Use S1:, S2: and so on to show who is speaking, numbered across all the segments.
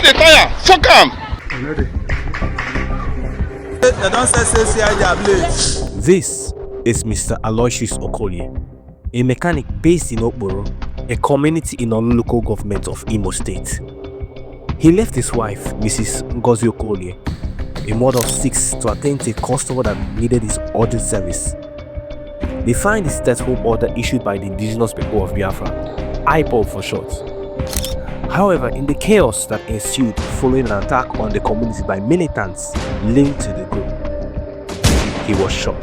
S1: dey tire. Fuck am.
S2: This is Mr. Aloysius Okolie, a mechanic based in Okporo, a community in a local government of Imo State. He left his wife, Mrs. Ngozi Okolie, a mother of 6, to attend to a customer that needed his urgent service. They find the stay-at-home order issued by the indigenous people of Biafra, IPOB for short. However, in the chaos that ensued following an attack on the community by militants linked to the group, he was shot.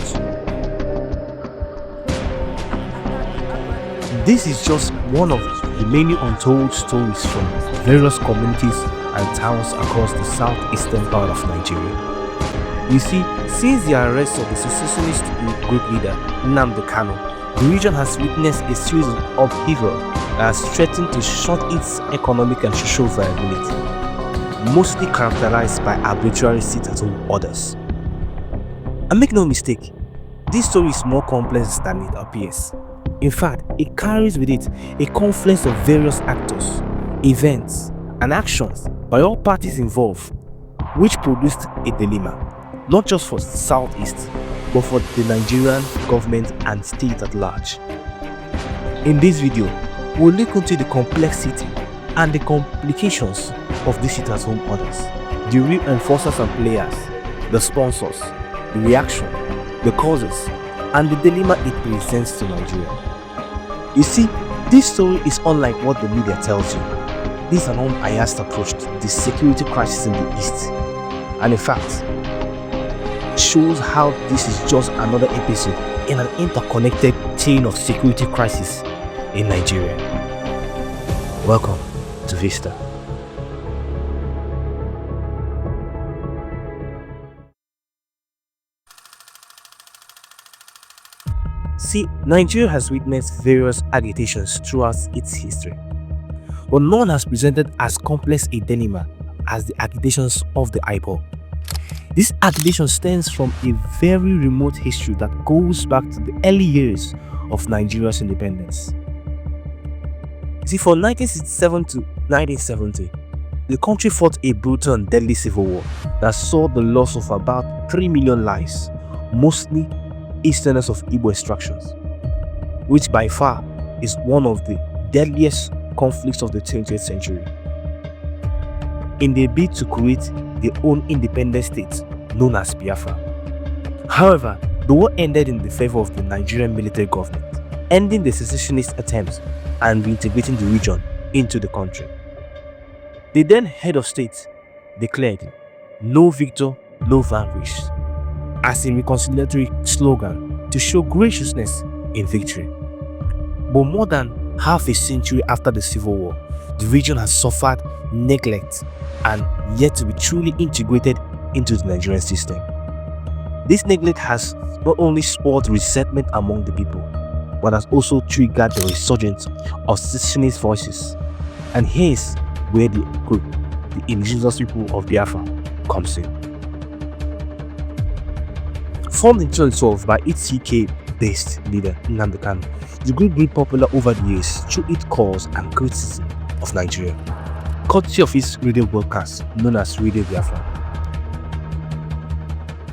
S2: This is just one of the many untold stories from various communities and towns across the southeastern part of Nigeria. You see, since the arrest of the secessionist group leader Nnamdi Kanu, the region has witnessed a series of upheaval that has threatened to short its economic and social viability, mostly characterized by arbitrary sit-at-home orders. And make no mistake, this story is more complex than it appears. In fact, it carries with it a confluence of various actors, events, and actions by all parties involved, which produced a dilemma, not just for the Southeast, but for the Nigerian government and state at large. In this video, we'll look into the complexity and the complications of these sit-at-home orders, the real enforcers and players, the sponsors, the reaction, the causes, and the dilemma it presents to Nigeria. You see, this story is unlike what the media tells you. This is an unbiased approach to the security crisis in the East, and in fact, shows how this is just another episode in an interconnected chain of security crisis in Nigeria. Welcome to Vista. See, Nigeria has witnessed various agitations throughout its history, but none has presented as complex a dilemma as the agitations of the IPOB. This agitation stems from a very remote history that goes back to the early years of Nigeria's independence. See, from 1967 to 1970, the country fought a brutal and deadly civil war that saw the loss of about 3 million lives, mostly Easterners of Igbo extractions, which by far is one of the deadliest conflicts of the 20th century. In the bid to create their own independent state known as Biafra. However, the war ended in the favor of the Nigerian military government, ending the secessionist attempts and reintegrating the region into the country. The then head of state declared, "No victor, no vanquished," as a reconciliatory slogan to show graciousness in victory. But more than half a century after the Civil War, the region has suffered neglect and yet to be truly integrated into the Nigerian system. This neglect has not only spurred resentment among the people, but has also triggered the resurgence of secessionist voices. And here's where the group, the indigenous people of Biafra, comes in. Formed in 2012 by its UK-based leader Nnamdi Kanu, the group grew popular over the years through its calls and criticism of Nigeria, courtesy of its radio broadcast known as Radio Biafra.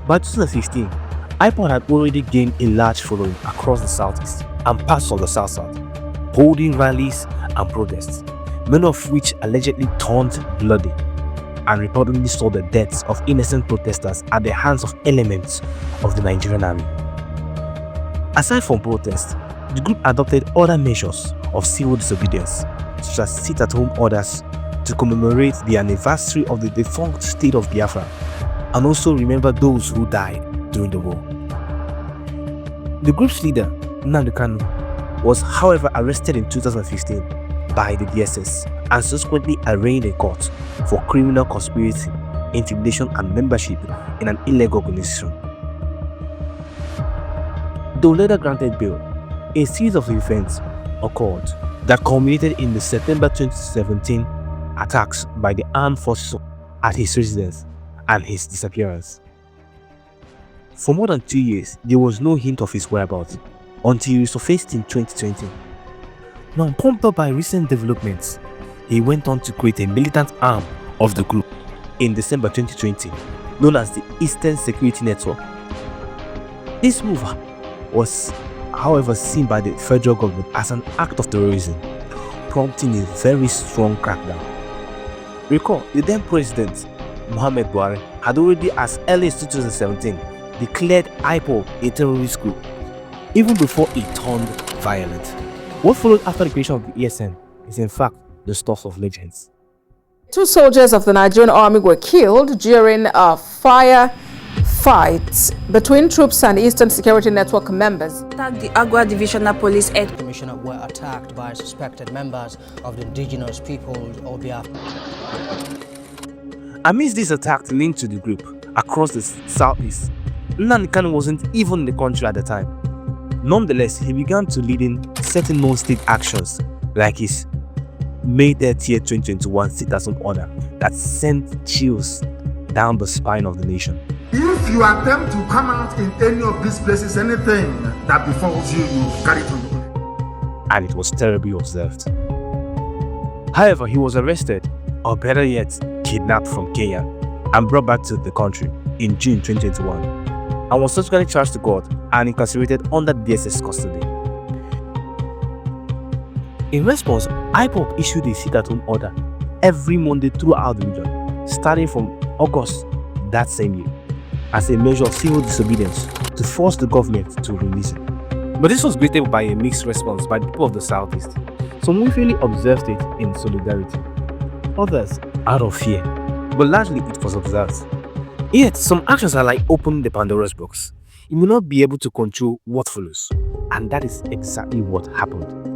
S2: By 2015, IPOB had already gained a large following across the southeast and parts of the south-south, holding rallies and protests, many of which allegedly turned bloody and reportedly saw the deaths of innocent protesters at the hands of elements of the Nigerian army. Aside from protests, the group adopted other measures of civil disobedience, such as sit-at-home orders to commemorate the anniversary of the defunct state of Biafra and also remember those who died during the war. The group's leader, Nnamdi Kanu, was however arrested in 2015 by the DSS and subsequently arraigned in court for criminal conspiracy, intimidation and membership in an illegal organization. Though later granted bail, a series of events occurred that culminated in the September 2017 attacks by the armed forces at his residence and his disappearance. For more than 2 years, there was no hint of his whereabouts until he resurfaced in 2020. Now, pumped up by recent developments, he went on to create a militant arm of the group in December 2020, known as the Eastern Security Network. This move was, however, seen by the federal government as an act of terrorism, prompting a very strong crackdown. Recall, the then president, Muhammad Buhari, had already as early as 2017 declared IPOB a terrorist group, even before it turned violent. What followed after the creation of the ESN is in fact the stuff of legends.
S1: 2 soldiers of the Nigerian army were killed during a fight between troops and Eastern Security Network members.
S3: The Agua Divisional Police Head
S4: Commissioner were attacked by suspected members of the indigenous people of Biafra.
S2: Amidst these attacks linked to the group across the southeast, Nnamdi Kanu wasn't even in the country at the time. Nonetheless, he began to lead in certain non-state actions, like his May 30th, 2021 sit-at-home order that sent chills down the spine of the nation.
S5: If you attempt to come out in any of these places, anything that befalls you, you carry it on your own.
S2: And it was terribly observed. However, he was arrested, or better yet, kidnapped from Kenya and brought back to the country in June 2021 and was subsequently charged to court and incarcerated under DSS custody. In response, IPOB issued a sit-at-home order every Monday throughout the region, starting from August that same year, as a measure of civil disobedience to force the government to release it. But this was greeted by a mixed response by the people of the Southeast. Some willfully observed it in solidarity, others out of fear, but largely it was observed. Yet, some actions are like opening the Pandora's box. You will not be able to control what follows, and that is exactly what happened.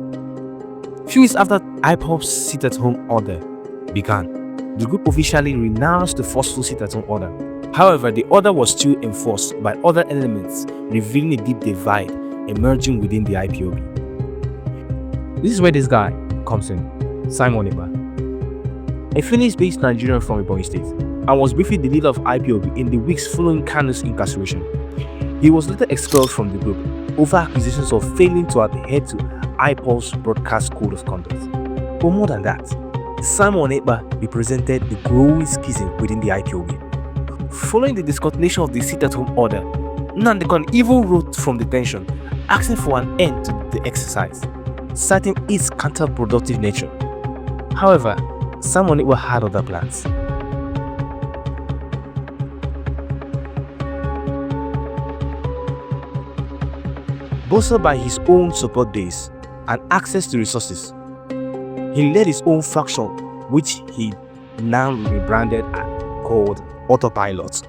S2: Few weeks after IPOB's sit-at-home order began, the group officially renounced the forceful sit-at-home order. However, the order was still enforced by other elements, revealing a deep divide emerging within the IPOB. This is where this guy comes in, Simon Ekpa, a Phoenix-based Nigerian from Ebonyi State, and was briefly the leader of IPOB in the weeks following Kanu's incarceration. He was later expelled from the group over accusations of failing to adhere to IPOB's broadcast code of conduct. But more than that, Simon Ekpa represented the growing schism within the IPOB. Following the discontinuation of the sit-at-home order, Nnamdi Kanu even wrote from detention, asking for an end to the exercise, citing its counterproductive nature. However, Simon Ekpa had other plans. Bolstered by his own support base and access to resources, he led his own faction, which he now rebranded called Autopilot,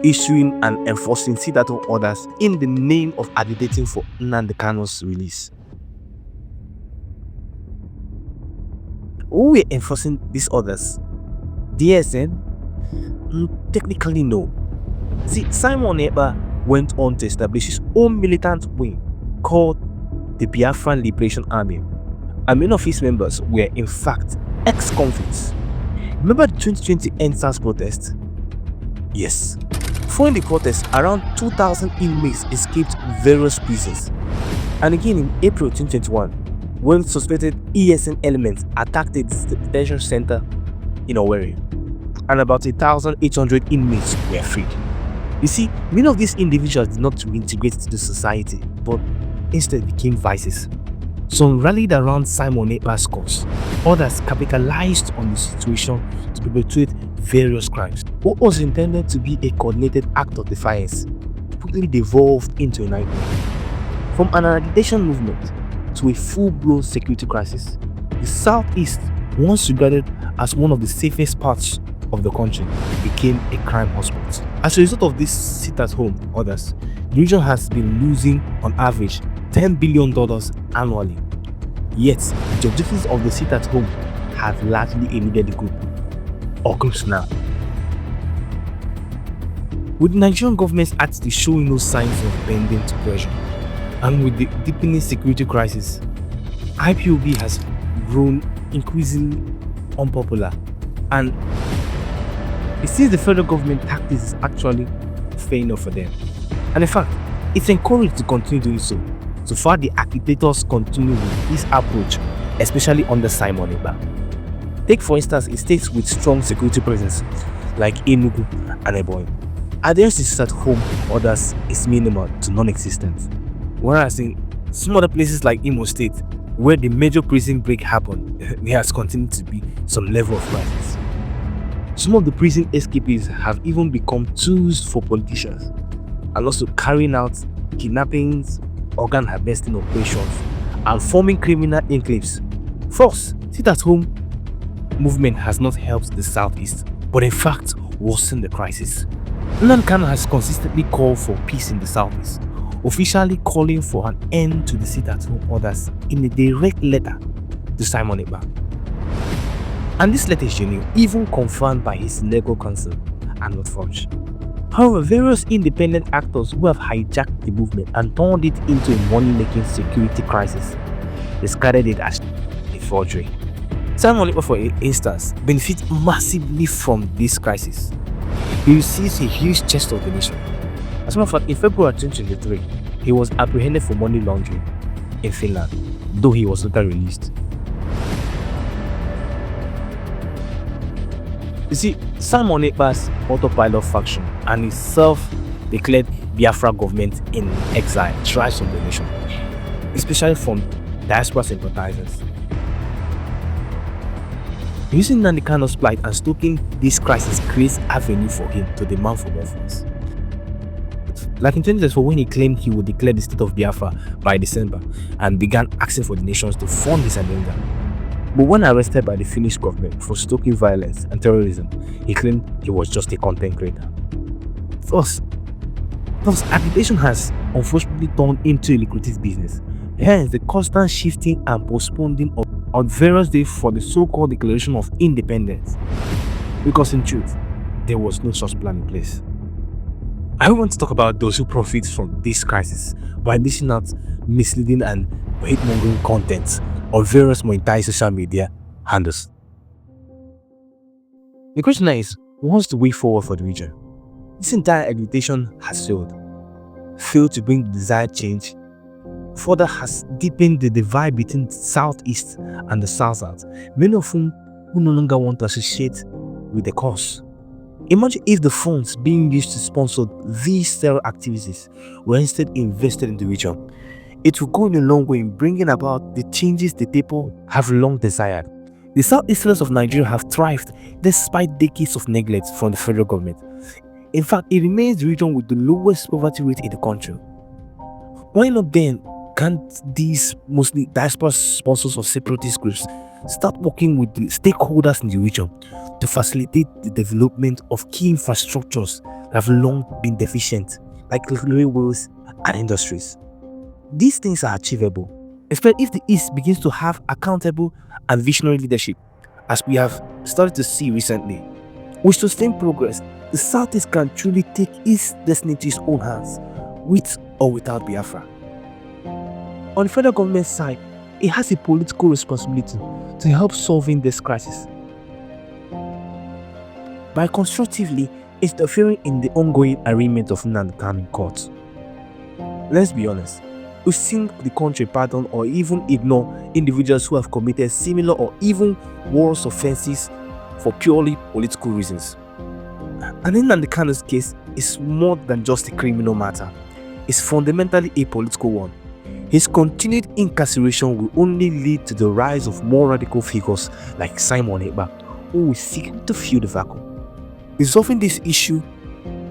S2: issuing and enforcing sit-at-home orders in the name of agitating for Nnamdi Kanu's release. Who were enforcing these orders? DSN? Technically no. See, Simon Ekpa went on to establish his own militant wing called the Biafran Liberation Army, and many of his members were in fact ex-convicts. Remember the 2020 EndSARS protest? Yes. Following the protest, around 2,000 inmates escaped various prisons. And again in April 2021, when suspected ESN elements attacked the detention center in Owerri, and about 1,800 inmates were freed. You see, many of these individuals did not reintegrate into society, but instead became vices. Some rallied around Simon Ekpa's cause. Others capitalized on the situation to perpetrate various crimes. What was intended to be a coordinated act of defiance quickly devolved into a nightmare. From an agitation movement to a full-blown security crisis, the Southeast, once regarded as one of the safest parts of the country, became a crime hotspot. As a result of these sit-at-home orders, the region has been losing on average $10 billion annually. Yet, the objectives of the sit-at-home have largely eluded the group, or groups now. With the Nigerian government's attitude showing no signs of bending to pressure, and with the deepening security crisis, IPOB has grown increasingly unpopular, and it seems the federal government tactics is actually paying off for them. And in fact, it's encouraged to continue doing so. So far, the agitators continue with this approach, especially under Simon Ekpa. Take for instance a state with strong security presence like Enugu and Ebonyi. Adherence at home others is minimal to non-existent. Whereas in some other places like Imo State, where the major prison break happened, there has continued to be some level of crisis. Some of the prison escapees have even become tools for politicians and also carrying out kidnappings, organ harvesting operations, and forming criminal enclaves. First, sit at home movement has not helped the Southeast, but in fact worsened the crisis. Nnamdi Kanu has consistently called for peace in the Southeast, officially calling for an end to the sit-at-home orders in a direct letter to Simon Ekpa. And this letter is genuine, even confirmed by his legal counsel and not forged. However, various independent actors who have hijacked the movement and turned it into a money-making security crisis discarded it as a forgery. Simon Ekpa, for instance, benefits massively from this crisis. He receives a huge chest of donation. As a matter of fact, in February 2023, he was apprehended for money laundering in Finland, though he was later released. You see, Simon Ekpa's autopilot faction and his self-declared Biafra government in exile thrives on donation, especially from diaspora sympathizers. Using Nnamdi Kanu's plight and stoking this crisis creates avenue for him to demand for more funds. Like in 2024, when he claimed he would declare the state of Biafra by December and began asking for the nations to fund his agenda. But when arrested by the Finnish government for stoking violence and terrorism, he claimed he was just a content creator. Thus, agitation has unfortunately turned into a lucrative business. Hence, the constant shifting and postponing of various days for the so-called declaration of independence. Because in truth, there was no such plan in place. I want to talk about those who profit from this crisis by dishing out misleading and hate-mongering content on various monetized social media handles. The question is, what's the way forward for the region? This entire agitation has failed to bring the desired change, further has deepened the divide between the Southeast and the South-South, many of whom who no longer want to associate with the cause. Imagine if the funds being used to sponsor these terror activities were instead invested in the region. It will go in a long way in bringing about the changes the people have long desired. The southeasterners of Nigeria have thrived despite decades of neglect from the federal government. In fact, it remains the region with the lowest poverty rate in the country. Why not then can't these mostly diaspora sponsors of separatist groups start working with the stakeholders in the region to facilitate the development of key infrastructures that have long been deficient, like railways and industries? These things are achievable, especially if the East begins to have accountable and visionary leadership, as we have started to see recently. With sustained progress, the Southeast can truly take its destiny to its own hands, with or without Biafra. On the federal government side, it has a political responsibility to help solving this crisis by constructively interfering in the ongoing arraignment of Nnamdi Kanu in court. Let's be honest, we've seen the country pardon or even ignore individuals who have committed similar or even worse offenses for purely political reasons. And in Nnamdi Kanu's case, it's more than just a criminal matter. It's fundamentally a political one. His continued incarceration will only lead to the rise of more radical figures like Simon Ekpa, who will seek to fill the vacuum. Resolving this issue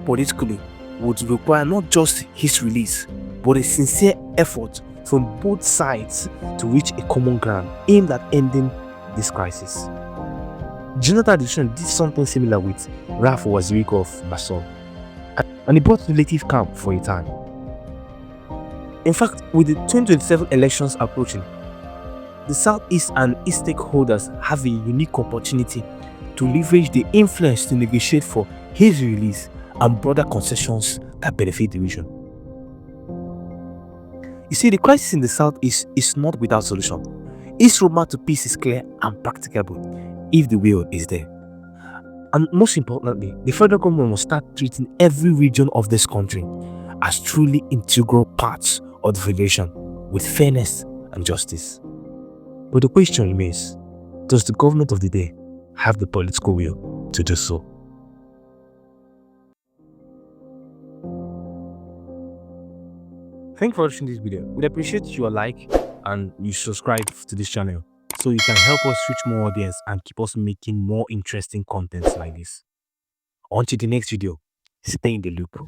S2: politically would require not just his release, but a sincere effort from both sides to reach a common ground aimed at ending this crisis. Jonathan Addition did something similar with Ralph Waziriko of Basel, and he brought relative calm for a time. In fact, with the 2027 elections approaching, the Southeast and East stakeholders have a unique opportunity to leverage the influence to negotiate for his release and broader concessions that benefit the region. You see, the crisis in the Southeast is not without solution. Its roadmap to peace is clear and practicable if the will is there. And most importantly, the federal government must start treating every region of this country as truly integral parts of the federation with fairness and justice. But the question remains, does the government of the day have the political will to do so. Thank you for watching this video. We'd appreciate your like and you subscribe to this channel so you can help us reach more audience and keep us making more interesting contents like this. On to the next video. Stay in the loop.